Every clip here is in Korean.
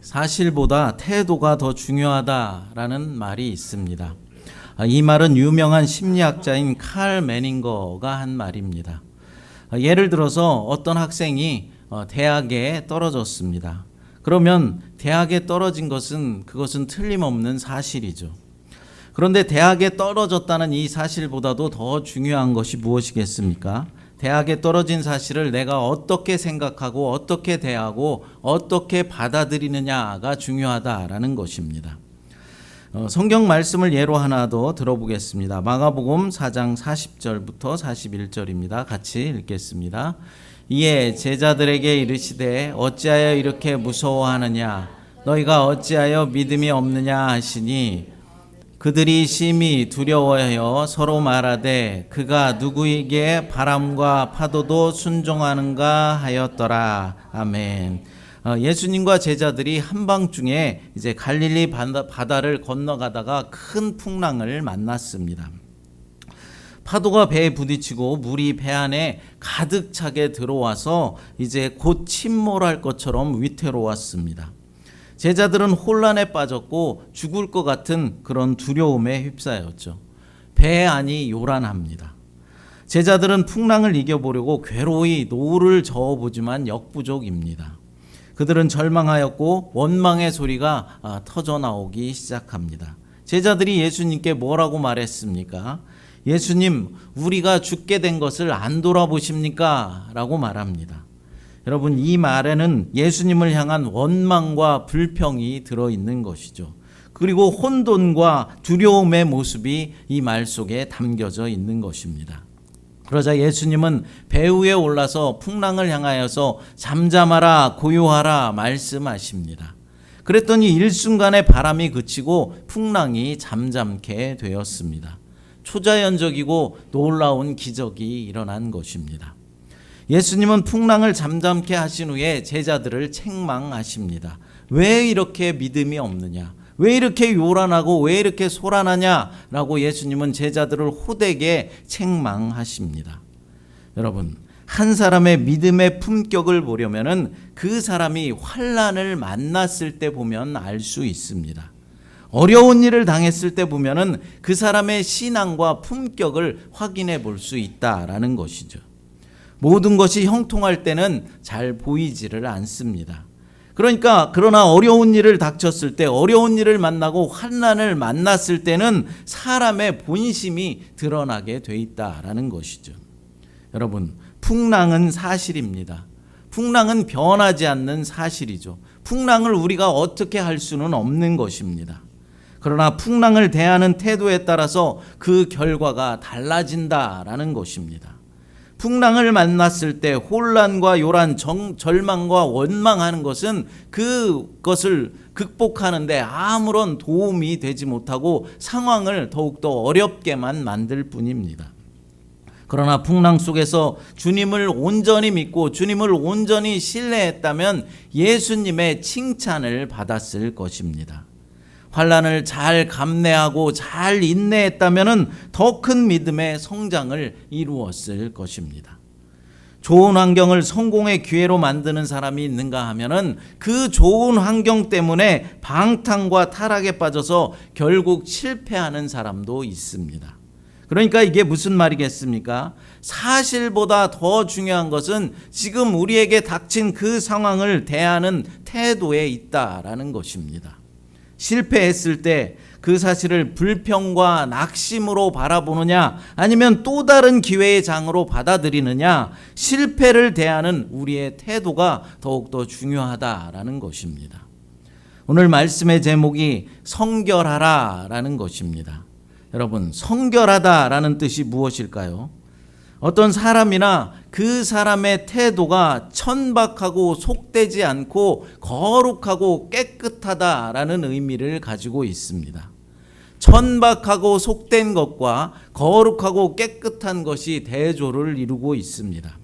사실보다 태도가 더 중요하다라는 말이 있습니다. 이 말은 유명한 심리학자인 칼 매닝거가 한 말입니다. 예를 들어서 어떤 학생이 대학에 떨어졌습니다. 그러면 대학에 떨어진 그것은 틀림없는 사실이죠. 그런데 대학에 떨어졌다는 이 사실보다도 더 중요한 것이 무엇이겠습니까? 대학에 떨어진 사실을 내가 어떻게 생각하고 어떻게 대하고 어떻게 받아들이느냐가 중요하다라는 것입니다. 성경 말씀을 예로 하나 더 들어보겠습니다. 마가복음 4장 40절부터 41절입니다. 같이 읽겠습니다. 이에 제자들에게 이르시되 어찌하여 이렇게 무서워하느냐 너희가 어찌하여 믿음이 없느냐 하시니 그들이 심히 두려워하여 서로 말하되 그가 누구에게 바람과 파도도 순종하는가 하였더라. 아멘. 예수님과 제자들이 한밤중에 이제 갈릴리 바다를 건너가다가 큰 풍랑을 만났습니다. 파도가 배에 부딪히고 물이 배 안에 가득 차게 들어와서 이제 곧 침몰할 것처럼 위태로웠습니다. 제자들은 혼란에 빠졌고 죽을 것 같은 그런 두려움에 휩싸였죠. 배 안이 요란합니다. 제자들은 풍랑을 이겨보려고 괴로이 노를 저어보지만 역부족입니다. 그들은 절망하였고 원망의 소리가 터져 나오기 시작합니다. 제자들이 예수님께 뭐라고 말했습니까? 예수님, 우리가 죽게 된 것을 안 돌아보십니까? 라고 말합니다. 여러분, 이 말에는 예수님을 향한 원망과 불평이 들어있는 것이죠. 그리고 혼돈과 두려움의 모습이 이 말 속에 담겨져 있는 것입니다. 그러자 예수님은 배 위에 올라서 풍랑을 향하여서 잠잠하라 고요하라 말씀하십니다. 그랬더니 일순간에 바람이 그치고 풍랑이 잠잠케 되었습니다. 초자연적이고 놀라운 기적이 일어난 것입니다. 예수님은 풍랑을 잠잠케 하신 후에 제자들을 책망하십니다. 왜 이렇게 믿음이 없느냐? 왜 이렇게 요란하고 왜 이렇게 소란하냐라고 예수님은 제자들을 호되게 책망하십니다. 여러분, 한 사람의 믿음의 품격을 보려면은 그 사람이 환난을 만났을 때 보면 알 수 있습니다. 어려운 일을 당했을 때 보면은 그 사람의 신앙과 품격을 확인해 볼 수 있다라는 것이죠. 모든 것이 형통할 때는 잘 보이지를 않습니다. 그러나 어려운 일을 닥쳤을 때, 어려운 일을 만나고 환난을 만났을 때는 사람의 본심이 드러나게 돼 있다라는 것이죠. 여러분, 풍랑은 사실입니다. 풍랑은 변하지 않는 사실이죠. 풍랑을 우리가 어떻게 할 수는 없는 것입니다. 그러나 풍랑을 대하는 태도에 따라서 그 결과가 달라진다라는 것입니다. 풍랑을 만났을 때 혼란과 요란, 절망과 원망하는 것은 그것을 극복하는데 아무런 도움이 되지 못하고 상황을 더욱더 어렵게만 만들 뿐입니다. 그러나 풍랑 속에서 주님을 온전히 믿고 주님을 온전히 신뢰했다면 예수님의 칭찬을 받았을 것입니다. 환난을 잘 감내하고 잘 인내했다면 더 큰 믿음의 성장을 이루었을 것입니다. 좋은 환경을 성공의 기회로 만드는 사람이 있는가 하면은 그 좋은 환경 때문에 방탕과 타락에 빠져서 결국 실패하는 사람도 있습니다. 그러니까 이게 무슨 말이겠습니까? 사실보다 더 중요한 것은 지금 우리에게 닥친 그 상황을 대하는 태도에 있다라는 것입니다. 실패했을 때 그 사실을 불평과 낙심으로 바라보느냐 아니면 또 다른 기회의 장으로 받아들이느냐, 실패를 대하는 우리의 태도가 더욱더 중요하다라는 것입니다. 오늘 말씀의 제목이 성결하라라는 것입니다. 여러분, 성결하다라는 뜻이 무엇일까요? 어떤 사람이나 그 사람의 태도가 천박하고 속되지 않고 거룩하고 깨끗하다라는 의미를 가지고 있습니다. 천박하고 속된 것과 거룩하고 깨끗한 것이 대조를 이루고 있습니다.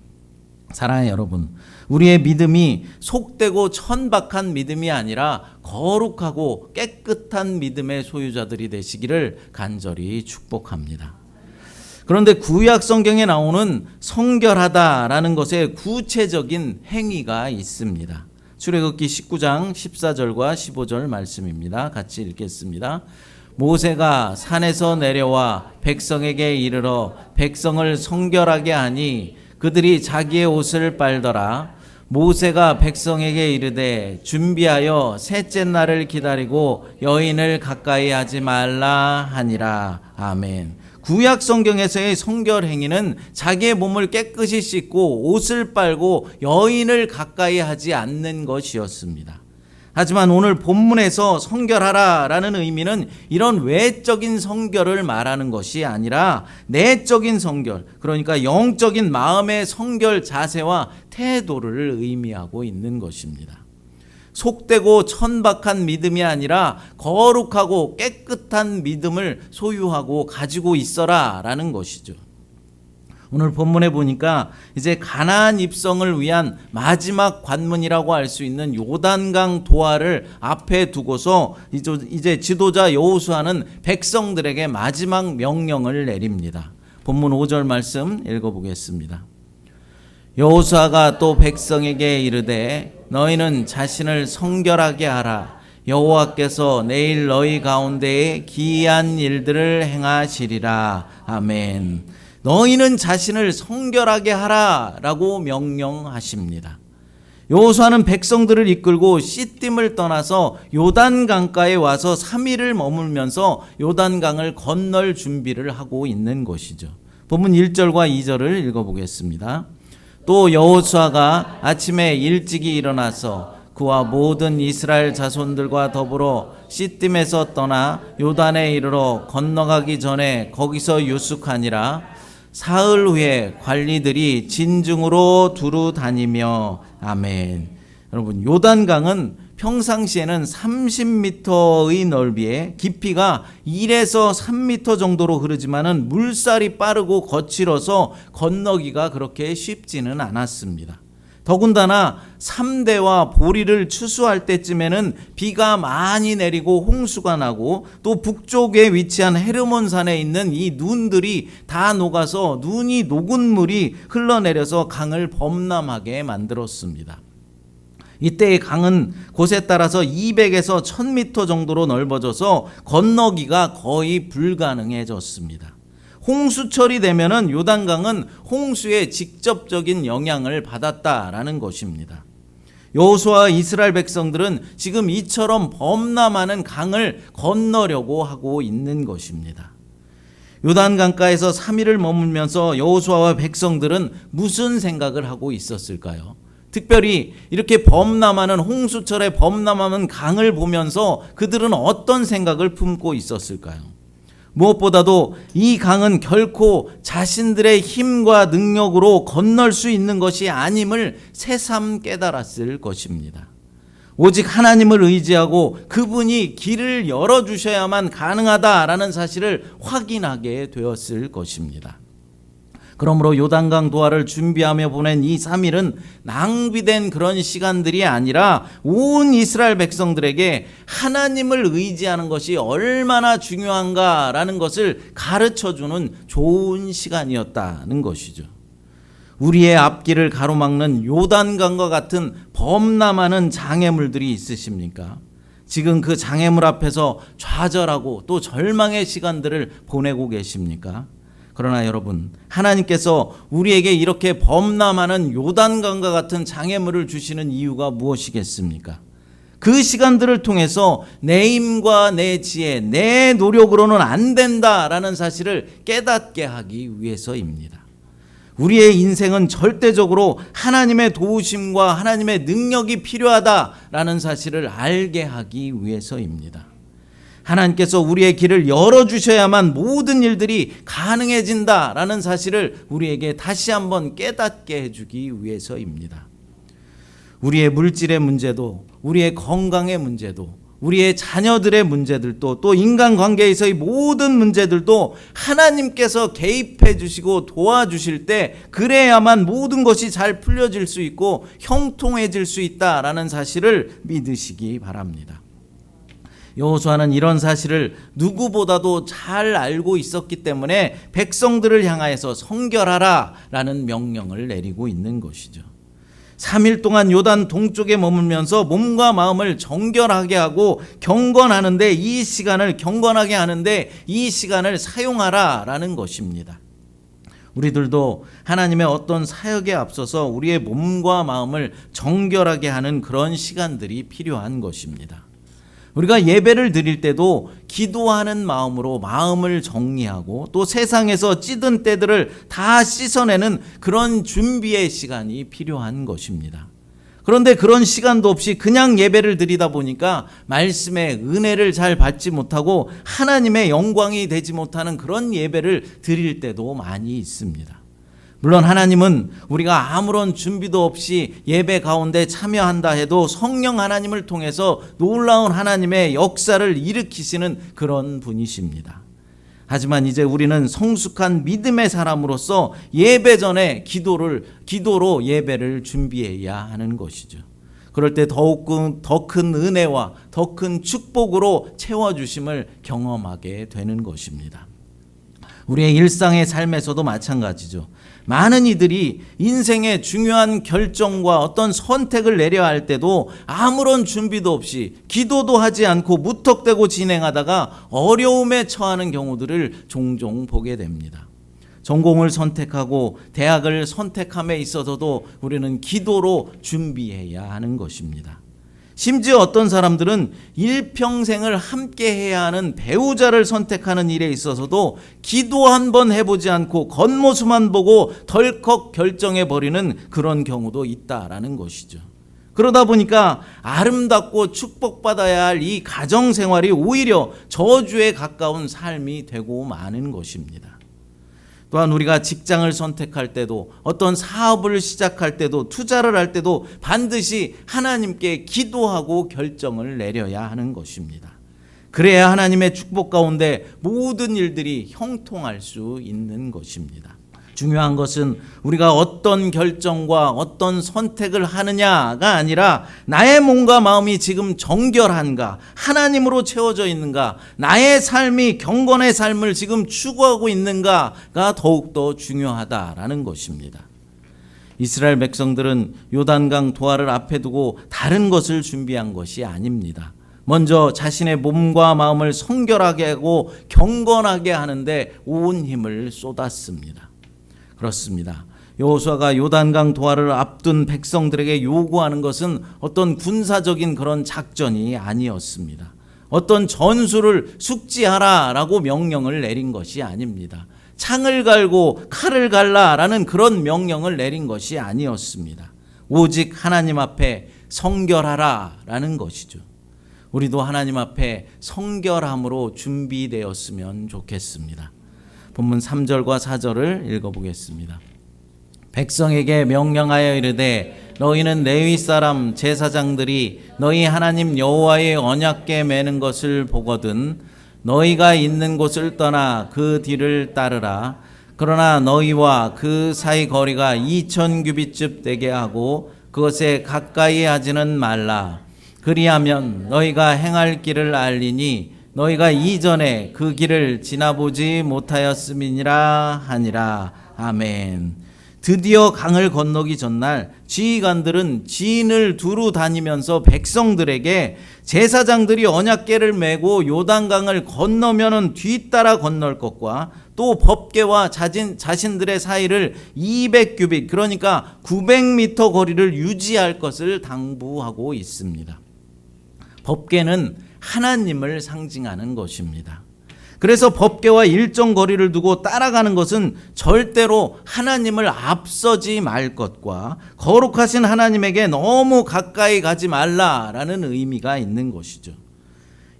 사랑하는 여러분, 우리의 믿음이 속되고 천박한 믿음이 아니라 거룩하고 깨끗한 믿음의 소유자들이 되시기를 간절히 축복합니다. 그런데 구약 성경에 나오는 성결하다라는 것에 구체적인 행위가 있습니다. 출애굽기 19장 14절과 15절 말씀입니다. 같이 읽겠습니다. 모세가 산에서 내려와 백성에게 이르러 백성을 성결하게 하니 그들이 자기의 옷을 빨더라. 모세가 백성에게 이르되 준비하여 셋째 날을 기다리고 여인을 가까이 하지 말라 하니라. 아멘. 구약 성경에서의 성결 행위는 자기의 몸을 깨끗이 씻고 옷을 빨고 여인을 가까이 하지 않는 것이었습니다. 하지만 오늘 본문에서 성결하라라는 의미는 이런 외적인 성결을 말하는 것이 아니라 내적인 성결, 그러니까 영적인 마음의 성결 자세와 태도를 의미하고 있는 것입니다. 속되고 천박한 믿음이 아니라 거룩하고 깨끗한 믿음을 소유하고 가지고 있어라 라는 것이죠. 오늘 본문에 보니까 이제 가나안 입성을 위한 마지막 관문이라고 할 수 있는 요단강 도하를 앞에 두고서 이제 지도자 여호수아는 백성들에게 마지막 명령을 내립니다. 본문 5절 말씀 읽어보겠습니다. 여호수아가 또 백성에게 이르되 너희는 자신을 성결하게 하라. 여호와께서 내일 너희 가운데에 기이한 일들을 행하시리라. 아멘. 너희는 자신을 성결하게 하라라고 명령하십니다. 여호수아는 백성들을 이끌고 시딤을 떠나서 요단강가에 와서 3일을 머물면서 요단강을 건널 준비를 하고 있는 것이죠. 본문 1절과 2절을 읽어보겠습니다. 또 여호수아가 아침에 일찍이 일어나서 그와 모든 이스라엘 자손들과 더불어 시딤에서 떠나 요단에 이르러 건너가기 전에 거기서 유숙하니라. 사흘 후에 관리들이 진중으로 두루 다니며 아멘. 여러분, 요단강은 평상시에는 30m의 넓이에 깊이가 1에서 3m 정도로 흐르지만은 물살이 빠르고 거칠어서 건너기가 그렇게 쉽지는 않았습니다. 더군다나 3대와 보리를 추수할 때쯤에는 비가 많이 내리고 홍수가 나고 또 북쪽에 위치한 헤르몬산에 있는 이 눈들이 다 녹아서 눈이 녹은 물이 흘러내려서 강을 범람하게 만들었습니다. 이때의 강은 곳에 따라서 200에서 1000m 정도로 넓어져서 건너기가 거의 불가능해졌습니다. 홍수철이 되면은 요단강은 홍수의 직접적인 영향을 받았다라는 것입니다. 여호수아와 이스라엘 백성들은 지금 이처럼 범람하는 강을 건너려고 하고 있는 것입니다. 요단강가에서 3일을 머물면서 여호수아와 백성들은 무슨 생각을 하고 있었을까요? 특별히 이렇게 범람하는 홍수철에 범람하는 강을 보면서 그들은 어떤 생각을 품고 있었을까요? 무엇보다도 이 강은 결코 자신들의 힘과 능력으로 건널 수 있는 것이 아님을 새삼 깨달았을 것입니다. 오직 하나님을 의지하고 그분이 길을 열어주셔야만 가능하다라는 사실을 확인하게 되었을 것입니다. 그러므로 요단강 도하를 준비하며 보낸 이 3일은 낭비된 그런 시간들이 아니라 온 이스라엘 백성들에게 하나님을 의지하는 것이 얼마나 중요한가라는 것을 가르쳐주는 좋은 시간이었다는 것이죠. 우리의 앞길을 가로막는 요단강과 같은 범람하는 장애물들이 있으십니까? 지금 그 장애물 앞에서 좌절하고 또 절망의 시간들을 보내고 계십니까? 그러나 여러분, 하나님께서 우리에게 이렇게 범람하는 요단강과 같은 장애물을 주시는 이유가 무엇이겠습니까? 그 시간들을 통해서 내 힘과 내 지혜, 내 노력으로는 안 된다라는 사실을 깨닫게 하기 위해서입니다. 우리의 인생은 절대적으로 하나님의 도우심과 하나님의 능력이 필요하다라는 사실을 알게 하기 위해서입니다. 하나님께서 우리의 길을 열어주셔야만 모든 일들이 가능해진다라는 사실을 우리에게 다시 한번 깨닫게 해주기 위해서입니다. 우리의 물질의 문제도, 우리의 건강의 문제도, 우리의 자녀들의 문제들도, 또 인간관계에서의 모든 문제들도 하나님께서 개입해 주시고 도와주실 때 그래야만 모든 것이 잘 풀려질 수 있고 형통해질 수 있다라는 사실을 믿으시기 바랍니다. 여호수아는 이런 사실을 누구보다도 잘 알고 있었기 때문에 백성들을 향하여서 성결하라 라는 명령을 내리고 있는 것이죠. 3일 동안 요단 동쪽에 머물면서 몸과 마음을 정결하게 하고 경건하는데 이 시간을 경건하게 하는데 이 시간을 사용하라라는 것입니다. 우리들도 하나님의 어떤 사역에 앞서서 우리의 몸과 마음을 정결하게 하는 그런 시간들이 필요한 것입니다. 우리가 예배를 드릴 때도 기도하는 마음으로 마음을 정리하고 또 세상에서 찌든 때들을 다 씻어내는 그런 준비의 시간이 필요한 것입니다. 그런데 그런 시간도 없이 그냥 예배를 드리다 보니까 말씀의 은혜를 잘 받지 못하고 하나님의 영광이 되지 못하는 그런 예배를 드릴 때도 많이 있습니다. 물론 하나님은 우리가 아무런 준비도 없이 예배 가운데 참여한다 해도 성령 하나님을 통해서 놀라운 하나님의 역사를 일으키시는 그런 분이십니다. 하지만 이제 우리는 성숙한 믿음의 사람으로서 예배 전에 기도로 예배를 준비해야 하는 것이죠. 그럴 때 더욱 더 큰 은혜와 더 큰 축복으로 채워주심을 경험하게 되는 것입니다. 우리의 일상의 삶에서도 마찬가지죠. 많은 이들이 인생의 중요한 결정과 어떤 선택을 내려야 할 때도 아무런 준비도 없이 기도도 하지 않고 무턱대고 진행하다가 어려움에 처하는 경우들을 종종 보게 됩니다. 전공을 선택하고 대학을 선택함에 있어서도 우리는 기도로 준비해야 하는 것입니다. 심지어 어떤 사람들은 일평생을 함께 해야 하는 배우자를 선택하는 일에 있어서도 기도 한번 해보지 않고 겉모습만 보고 덜컥 결정해버리는 그런 경우도 있다라는 것이죠. 그러다 보니까 아름답고 축복받아야 할 이 가정생활이 오히려 저주에 가까운 삶이 되고 마는 것입니다. 또한 우리가 직장을 선택할 때도 어떤 사업을 시작할 때도 투자를 할 때도 반드시 하나님께 기도하고 결정을 내려야 하는 것입니다. 그래야 하나님의 축복 가운데 모든 일들이 형통할 수 있는 것입니다. 중요한 것은 우리가 어떤 결정과 어떤 선택을 하느냐가 아니라 나의 몸과 마음이 지금 정결한가, 하나님으로 채워져 있는가, 나의 삶이 경건의 삶을 지금 추구하고 있는가가 더욱더 중요하다라는 것입니다. 이스라엘 백성들은 요단강 도하를 앞에 두고 다른 것을 준비한 것이 아닙니다. 먼저 자신의 몸과 마음을 성결하게 하고 경건하게 하는데 온 힘을 쏟았습니다. 그렇습니다. 여호수아가 요단강 도하를 앞둔 백성들에게 요구하는 것은 어떤 군사적인 그런 작전이 아니었습니다. 어떤 전술을 숙지하라라고 명령을 내린 것이 아닙니다. 창을 갈고 칼을 갈라라는 그런 명령을 내린 것이 아니었습니다. 오직 하나님 앞에 성결하라라는 것이죠. 우리도 하나님 앞에 성결함으로 준비되었으면 좋겠습니다. 본문 3절과 4절을 읽어보겠습니다. 백성에게 명령하여 이르되 너희는 레위 사람 제사장들이 너희 하나님 여호와의 언약궤 매는 것을 보거든 너희가 있는 곳을 떠나 그 뒤를 따르라. 그러나 너희와 그 사이 거리가 2000규빗쯤 되게 하고 그것에 가까이 하지는 말라. 그리하면 너희가 행할 길을 알리니 너희가 이전에 그 길을 지나보지 못하였음이니라 하니라. 아멘. 드디어 강을 건너기 전날 지휘관들은 진을 두루 다니면서 백성들에게 제사장들이 언약궤를 메고 요단강을 건너면은 뒤따라 건널 것과 또 법궤와 자신들의 사이를 200규빗 그러니까 900m 거리를 유지할 것을 당부하고 있습니다. 법궤는 하나님을 상징하는 것입니다. 그래서 법궤와 일정 거리를 두고 따라가는 것은 절대로 하나님을 앞서지 말 것과 거룩하신 하나님에게 너무 가까이 가지 말라라는 의미가 있는 것이죠.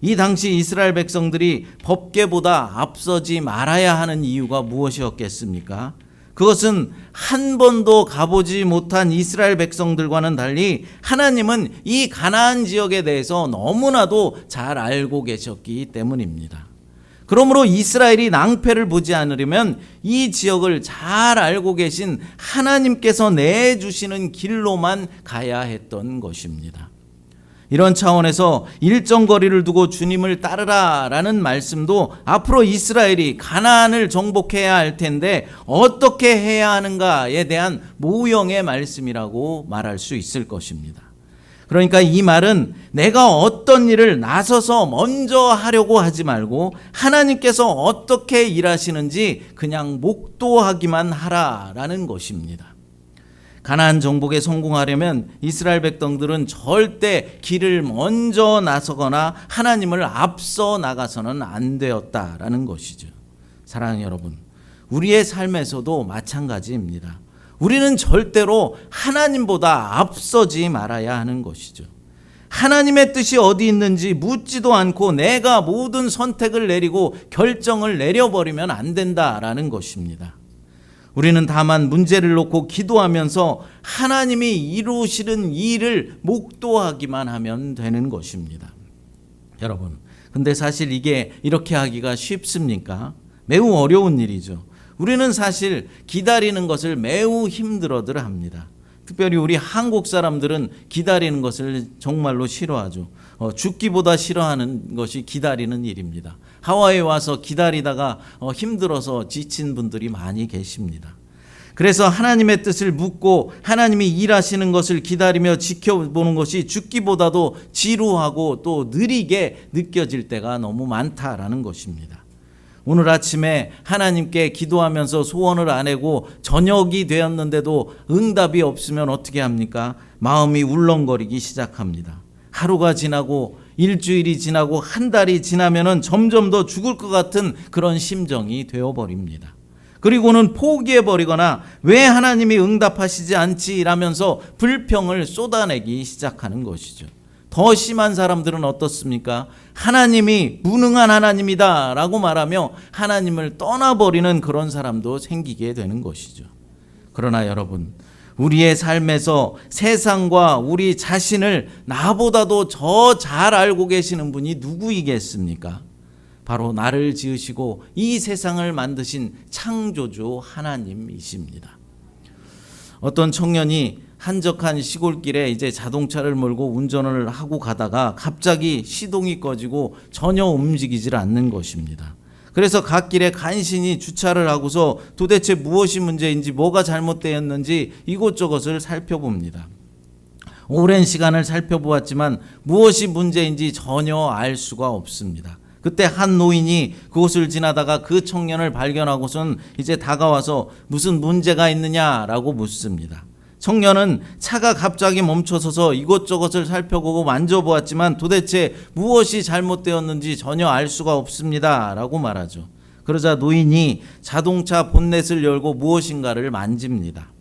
이 당시 이스라엘 백성들이 법궤보다 앞서지 말아야 하는 이유가 무엇이었겠습니까? 그것은 한 번도 가보지 못한 이스라엘 백성들과는 달리 하나님은 이 가나안 지역에 대해서 너무나도 잘 알고 계셨기 때문입니다. 그러므로 이스라엘이 낭패를 보지 않으려면 이 지역을 잘 알고 계신 하나님께서 내주시는 길로만 가야 했던 것입니다. 이런 차원에서 일정 거리를 두고 주님을 따르라라는 말씀도 앞으로 이스라엘이 가나안을 정복해야 할 텐데 어떻게 해야 하는가에 대한 모형의 말씀이라고 말할 수 있을 것입니다. 그러니까 이 말은 내가 어떤 일을 나서서 먼저 하려고 하지 말고 하나님께서 어떻게 일하시는지 그냥 목도하기만 하라라는 것입니다. 가나안 정복에 성공하려면 이스라엘 백성들은 절대 길을 먼저 나서거나 하나님을 앞서 나가서는 안 되었다라는 것이죠. 사랑하는 여러분, 우리의 삶에서도 마찬가지입니다. 우리는 절대로 하나님보다 앞서지 말아야 하는 것이죠. 하나님의 뜻이 어디 있는지 묻지도 않고 내가 모든 선택을 내리고 결정을 내려버리면 안 된다라는 것입니다. 우리는 다만 문제를 놓고 기도하면서 하나님이 이루시는 일을 목도하기만 하면 되는 것입니다. 여러분, 근데 사실 이게 이렇게 하기가 쉽습니까? 매우 어려운 일이죠. 우리는 사실 기다리는 것을 매우 힘들어들 합니다. 특별히 우리 한국 사람들은 기다리는 것을 정말로 싫어하죠. 죽기보다 싫어하는 것이 기다리는 일입니다. 하와이에 와서 기다리다가 힘들어서 지친 분들이 많이 계십니다. 그래서 하나님의 뜻을 묻고 하나님이 일하시는 것을 기다리며 지켜보는 것이 죽기보다도 지루하고 또 느리게 느껴질 때가 너무 많다라는 것입니다. 오늘 아침에 하나님께 기도하면서 소원을 아내고 저녁이 되었는데도 응답이 없으면 어떻게 합니까? 마음이 울렁거리기 시작합니다. 하루가 지나고 일주일이 지나고 한 달이 지나면은 점점 더 죽을 것 같은 그런 심정이 되어버립니다. 그리고는 포기해버리거나 왜 하나님이 응답하시지 않지? 라면서 불평을 쏟아내기 시작하는 것이죠. 더 심한 사람들은 어떻습니까? 하나님이 무능한 하나님이다 라고 말하며 하나님을 떠나버리는 그런 사람도 생기게 되는 것이죠. 그러나 여러분, 우리의 삶에서 세상과 우리 자신을 나보다도 더 잘 알고 계시는 분이 누구이겠습니까? 바로 나를 지으시고 이 세상을 만드신 창조주 하나님이십니다. 어떤 청년이 한적한 시골길에 이제 자동차를 몰고 운전을 하고 가다가 갑자기 시동이 꺼지고 전혀 움직이질 않는 것입니다. 그래서 갓길에 간신히 주차를 하고서 도대체 무엇이 문제인지 뭐가 잘못되었는지 이곳저곳을 살펴봅니다. 오랜 시간을 살펴보았지만 무엇이 문제인지 전혀 알 수가 없습니다. 그때 한 노인이 그곳을 지나다가 그 청년을 발견하고선 이제 다가와서 무슨 문제가 있느냐라고 묻습니다. 청년은 차가 갑자기 멈춰서서 이곳저곳을 살펴보고 만져보았지만 도대체 무엇이 잘못되었는지 전혀 알 수가 없습니다 라고 말하죠. 그러자 노인이 자동차 본넷을 열고 무엇인가를 만집니다.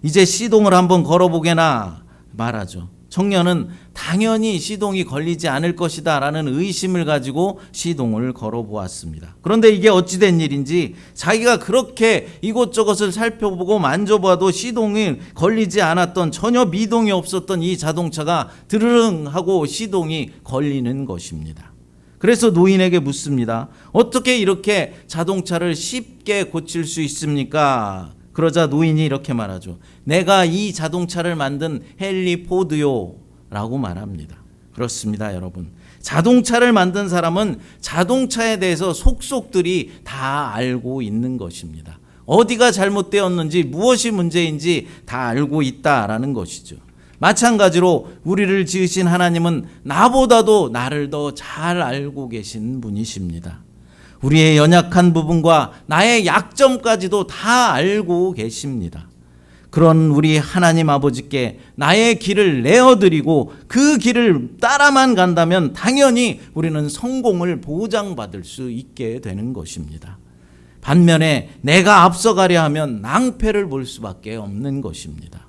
이제 시동을 한번 걸어보게나 말하죠. 청년은 당연히 시동이 걸리지 않을 것이다 라는 의심을 가지고 시동을 걸어보았습니다. 그런데 이게 어찌된 일인지 자기가 그렇게 이곳저곳을 살펴보고 만져봐도 시동이 걸리지 않았던, 전혀 미동이 없었던 이 자동차가 드르릉 하고 시동이 걸리는 것입니다. 그래서 노인에게 묻습니다. 어떻게 이렇게 자동차를 쉽게 고칠 수 있습니까? 그러자 노인이 이렇게 말하죠. 내가 이 자동차를 만든 헨리 포드요 라고 말합니다. 그렇습니다, 여러분. 자동차를 만든 사람은 자동차에 대해서 속속들이 다 알고 있는 것입니다. 어디가 잘못되었는지 무엇이 문제인지 다 알고 있다라는 것이죠. 마찬가지로 우리를 지으신 하나님은 나보다도 나를 더 잘 알고 계신 분이십니다. 우리의 연약한 부분과 나의 약점까지도 다 알고 계십니다. 그런 우리 하나님 아버지께 나의 길을 내어드리고 그 길을 따라만 간다면 당연히 우리는 성공을 보장받을 수 있게 되는 것입니다. 반면에 내가 앞서가려 하면 낭패를 볼 수밖에 없는 것입니다.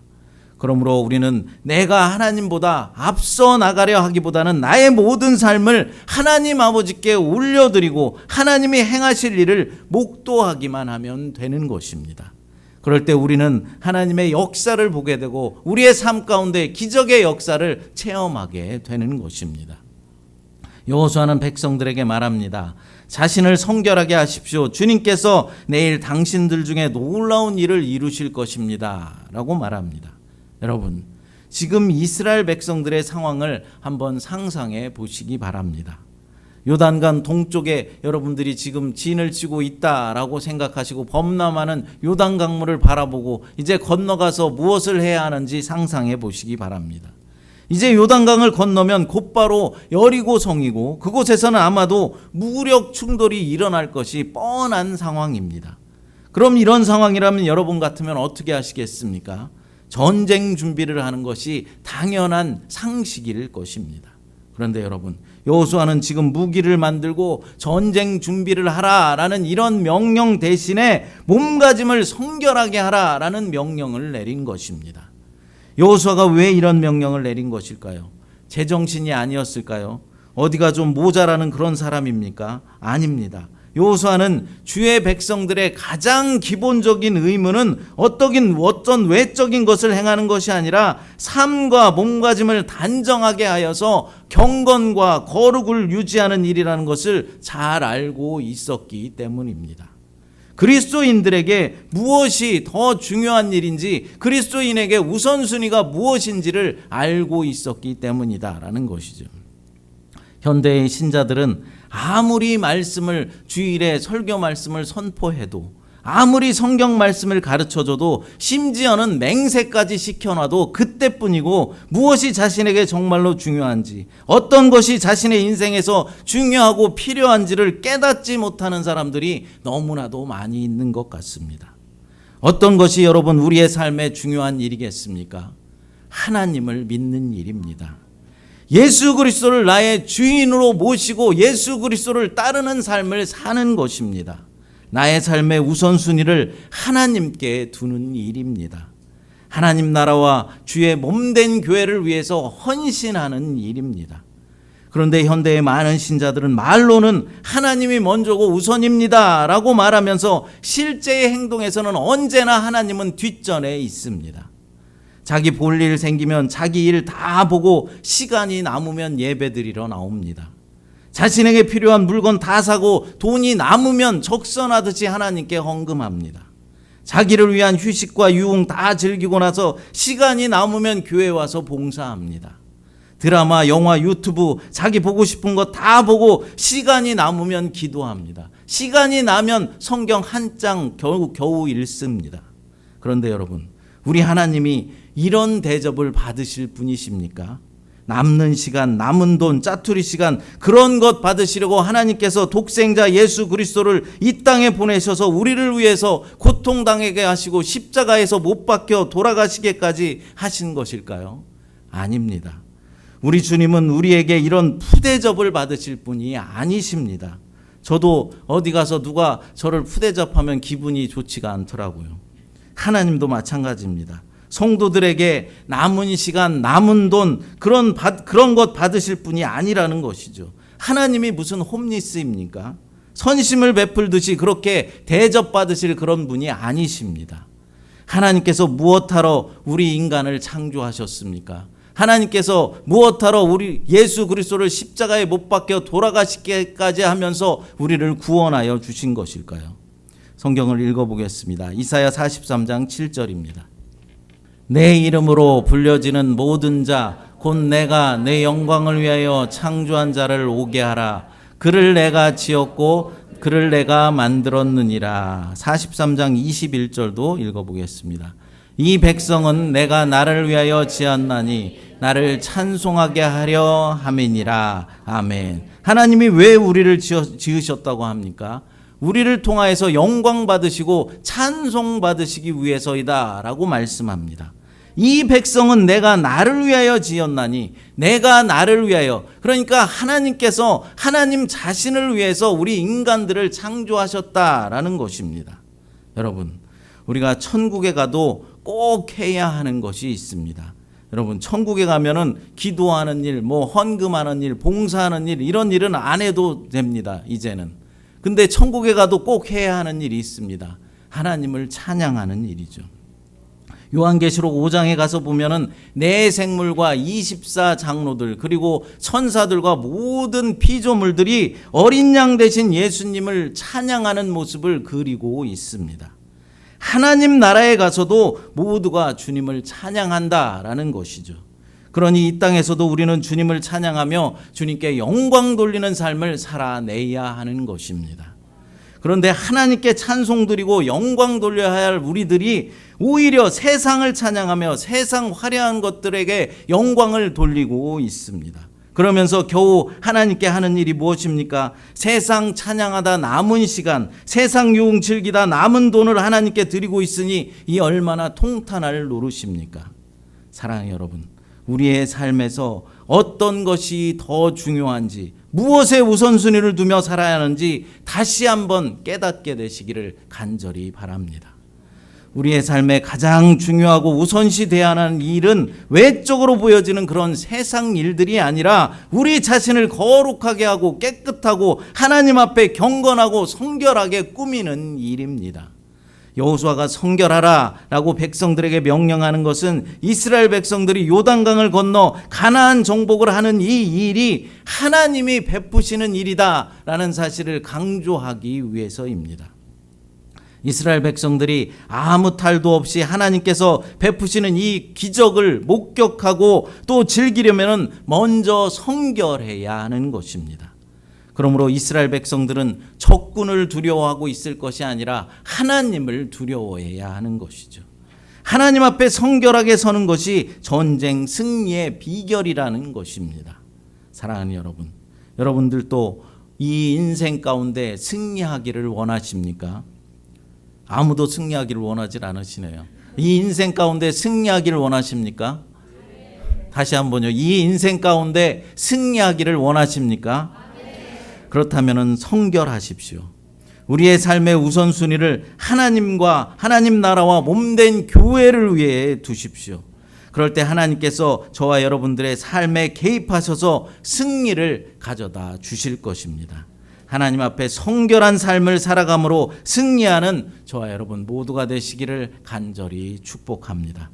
그러므로 우리는 내가 하나님보다 앞서 나가려 하기보다는 나의 모든 삶을 하나님 아버지께 올려드리고 하나님이 행하실 일을 목도하기만 하면 되는 것입니다. 그럴 때 우리는 하나님의 역사를 보게 되고 우리의 삶 가운데 기적의 역사를 체험하게 되는 것입니다. 여호수아는 백성들에게 말합니다. 자신을 성결하게 하십시오. 주님께서 내일 당신들 중에 놀라운 일을 이루실 것입니다 라고 말합니다. 여러분, 지금 이스라엘 백성들의 상황을 한번 상상해 보시기 바랍니다. 요단강 동쪽에 여러분들이 지금 진을 치고 있다라고 생각하시고 범람하는 요단강물을 바라보고 이제 건너가서 무엇을 해야 하는지 상상해 보시기 바랍니다. 이제 요단강을 건너면 곧바로 여리고 성이고 그곳에서는 아마도 무력 충돌이 일어날 것이 뻔한 상황입니다. 그럼 이런 상황이라면 여러분 같으면 어떻게 하시겠습니까? 전쟁 준비를 하는 것이 당연한 상식일 것입니다. 그런데 여러분, 여호수아는 지금 무기를 만들고 전쟁 준비를 하라라는 이런 명령 대신에 몸가짐을 성결하게 하라라는 명령을 내린 것입니다. 여호수아가 왜 이런 명령을 내린 것일까요? 제정신이 아니었을까요? 어디가 좀 모자라는 그런 사람입니까? 아닙니다. 여호수아는 주의 백성들의 가장 기본적인 의무는 어떤 외적인 것을 행하는 것이 아니라 삶과 몸가짐을 단정하게 하여서 경건과 거룩을 유지하는 일이라는 것을 잘 알고 있었기 때문입니다. 그리스도인들에게 무엇이 더 중요한 일인지, 그리스도인에게 우선순위가 무엇인지를 알고 있었기 때문이다라는 것이죠. 현대의 신자들은 아무리 주일에 설교 말씀을 선포해도, 아무리 성경 말씀을 가르쳐줘도, 심지어는 맹세까지 시켜놔도 그때뿐이고 무엇이 자신에게 정말로 중요한지, 어떤 것이 자신의 인생에서 중요하고 필요한지를 깨닫지 못하는 사람들이 너무나도 많이 있는 것 같습니다. 어떤 것이 여러분 우리의 삶에 중요한 일이겠습니까? 하나님을 믿는 일입니다. 예수 그리스도를 나의 주인으로 모시고 예수 그리스도를 따르는 삶을 사는 것입니다. 나의 삶의 우선순위를 하나님께 두는 일입니다. 하나님 나라와 주의 몸된 교회를 위해서 헌신하는 일입니다. 그런데 현대의 많은 신자들은 말로는 하나님이 먼저고 우선입니다 라고 말하면서 실제의 행동에서는 언제나 하나님은 뒷전에 있습니다. 자기 볼 일 생기면 자기 일 다 보고 시간이 남으면 예배드리러 나옵니다. 자신에게 필요한 물건 다 사고 돈이 남으면 적선하듯이 하나님께 헌금합니다. 자기를 위한 휴식과 유흥 다 즐기고 나서 시간이 남으면 교회 와서 봉사합니다. 드라마, 영화, 유튜브 자기 보고 싶은 거 다 보고 시간이 남으면 기도합니다. 시간이 나면 성경 한 장 겨우 읽습니다. 그런데 여러분, 우리 하나님이 이런 대접을 받으실 분이십니까? 남는 시간, 남은 돈, 짜투리 시간, 그런 것 받으시려고 하나님께서 독생자 예수 그리스도를 이 땅에 보내셔서 우리를 위해서 고통당하게 하시고 십자가에서 못 박혀 돌아가시게까지 하신 것일까요? 아닙니다. 우리 주님은 우리에게 이런 푸대접을 받으실 분이 아니십니다. 저도 어디 가서 누가 저를 푸대접하면 기분이 좋지가 않더라고요. 하나님도 마찬가지입니다. 성도들에게 남은 시간, 남은 돈, 그런 것 받으실 분이 아니라는 것이죠. 하나님이 무슨 홈리스입니까? 선심을 베풀듯이 그렇게 대접받으실 그런 분이 아니십니다. 하나님께서 무엇하러 우리 인간을 창조하셨습니까? 하나님께서 무엇하러 우리 예수 그리스도를 십자가에 못 박혀 돌아가시기까지 하면서 우리를 구원하여 주신 것일까요? 성경을 읽어보겠습니다. 이사야 43장 7절입니다. 내 이름으로 불려지는 모든 자 곧 내가 내 영광을 위하여 창조한 자를 오게 하라. 그를 내가 지었고 그를 내가 만들었느니라. 43장 21절도 읽어보겠습니다. 이 백성은 내가 나를 위하여 지었나니 나를 찬송하게 하려 함이니라. 아멘. 하나님이 왜 우리를 지으셨다고 합니까? 우리를 통하여서 영광 받으시고 찬송 받으시기 위해서이다 라고 말씀합니다. 이 백성은 내가 나를 위하여 지었나니, 내가 나를 위하여, 그러니까 하나님께서 하나님 자신을 위해서 우리 인간들을 창조하셨다라는 것입니다. 여러분, 우리가 천국에 가도 꼭 해야 하는 것이 있습니다. 여러분, 천국에 가면은 기도하는 일, 헌금하는 일, 봉사하는 일, 이런 일은 안 해도 됩니다, 이제는. 근데 천국에 가도 꼭 해야 하는 일이 있습니다. 하나님을 찬양하는 일이죠. 요한계시록 5장에 가서 보면은 내 생물과 24장로들 그리고 천사들과 모든 피조물들이 어린 양 되신 예수님을 찬양하는 모습을 그리고 있습니다. 하나님 나라에 가서도 모두가 주님을 찬양한다라는 것이죠. 그러니 이 땅에서도 우리는 주님을 찬양하며 주님께 영광 돌리는 삶을 살아내야 하는 것입니다. 그런데 하나님께 찬송 드리고 영광 돌려야 할 우리들이 오히려 세상을 찬양하며 세상 화려한 것들에게 영광을 돌리고 있습니다. 그러면서 겨우 하나님께 하는 일이 무엇입니까? 세상 찬양하다 남은 시간, 세상 유흥 즐기다 남은 돈을 하나님께 드리고 있으니 이 얼마나 통탄할 노릇입니까? 사랑하는 여러분, 우리의 삶에서 어떤 것이 더 중요한지, 무엇에 우선순위를 두며 살아야 하는지 다시 한번 깨닫게 되시기를 간절히 바랍니다. 우리의 삶에 가장 중요하고 우선시 돼야 하는 일은 외적으로 보여지는 그런 세상 일들이 아니라 우리 자신을 거룩하게 하고 깨끗하고 하나님 앞에 경건하고 성결하게 꾸미는 일입니다. 여호수아가 성결하라 라고 백성들에게 명령하는 것은 이스라엘 백성들이 요단강을 건너 가나안 정복을 하는 이 일이 하나님이 베푸시는 일이다 라는 사실을 강조하기 위해서입니다. 이스라엘 백성들이 아무 탈도 없이 하나님께서 베푸시는 이 기적을 목격하고 또 즐기려면 먼저 성결해야 하는 것입니다. 그러므로 이스라엘 백성들은 적군을 두려워하고 있을 것이 아니라 하나님을 두려워해야 하는 것이죠. 하나님 앞에 성결하게 서는 것이 전쟁 승리의 비결이라는 것입니다. 사랑하는 여러분, 여러분들도 이 인생 가운데 승리하기를 원하십니까? 아무도 승리하기를 원하지 않으시네요. 이 인생 가운데 승리하기를 원하십니까? 다시 한번요. 이 인생 가운데 승리하기를 원하십니까? 그렇다면 성결하십시오. 우리의 삶의 우선순위를 하나님과 하나님 나라와 몸된 교회를 위해 두십시오. 그럴 때 하나님께서 저와 여러분들의 삶에 개입하셔서 승리를 가져다 주실 것입니다. 하나님 앞에 성결한 삶을 살아감으로 승리하는 저와 여러분 모두가 되시기를 간절히 축복합니다.